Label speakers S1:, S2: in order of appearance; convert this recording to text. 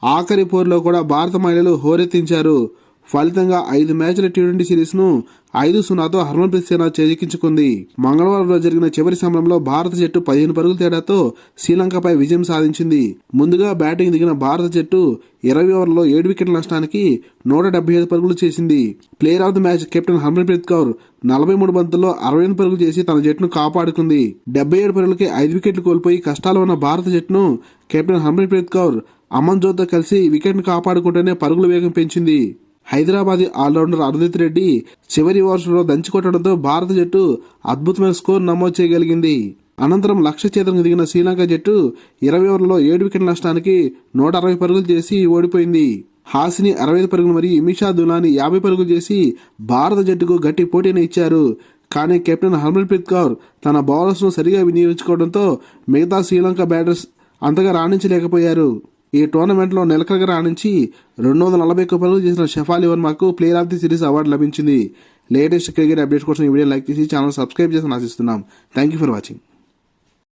S1: ఆఖరి పోరులో కూడా భారత మహిళలు హోరెత్తించారు. ఫలితంగా 5 మ్యాచ్ల టీ20 సిరీస్ ను 5-0తో హర్మన్ప్రీత్ సేన చేజిక్కించుకుంది. మంగళవారం రోజు జరిగిన చివరి సమయంలో భారత జట్టు 15 పరుగుల తేడాతో శ్రీలంకపై విజయం సాధించింది. ముందుగా బ్యాటింగ్ దిగిన భారత జట్టు 20 ఓవర్లలో 7 వికెట్ల నష్టానికి 175 పరుగులు చేసింది. Player of the match captain Harmanpreet Kaur 43 బంతుల్లో 68 పరుగులు చేసి తన జట్టును కాపాడుకుంది. 77 పరుగులకి 5 వికెట్లు కోల్పోయి కష్టాలు ఉన్న భారత జట్టును కెప్టెన్ హర్మన్ప్రీత్ కౌర్ అమన్జోత్తో కలిసి వికెట్ను కాపాడుకుంటూనే పరుగుల వేగం పెంచింది. హైదరాబాదీ ఆల్రౌండర్ అరుణ్దీప్ రెడ్డి చివరి ఓవర్స్లో దంచుకొట్టడంతో భారత జట్టు అద్భుతమైన స్కోర్ నమోదు చేయగలిగింది. అనంతరం లక్ష్య ఛేదనకు దిగిన శ్రీలంక జట్టు 20 ఓవర్లలో 7 వికెట్ల నష్టానికి 160 పరుగులు చేసి ఓడిపోయింది. హాసిని 65 పరుగులు మరియు ఇమిషా దులాని 50 పరుగులు చేసి భారత జట్టుకు గట్టి పోటీని ఇచ్చారు. కానీ కెప్టెన్ హర్మన్ప్రీత్ కౌర్ తన బౌలర్స్ను సరిగా వినియోగించుకోవడంతో మిగతా శ్రీలంక బ్యాటర్స్ అంతగా రాణించలేకపోయారు. ఈ టోర్నమెంట్లో నిలకడగా రాణించి 241 పరుగులు చేసిన షఫాలి వర్మకు player of the series award లభించింది. లేటెస్ట్ క్రికెట్ అప్డేట్స్ కోసం ఈ వీడియో లైక్ చేసి ఛానల్ సబ్స్క్రైబ్ చేసి ఆశిస్తున్నాం. Thank you for watching.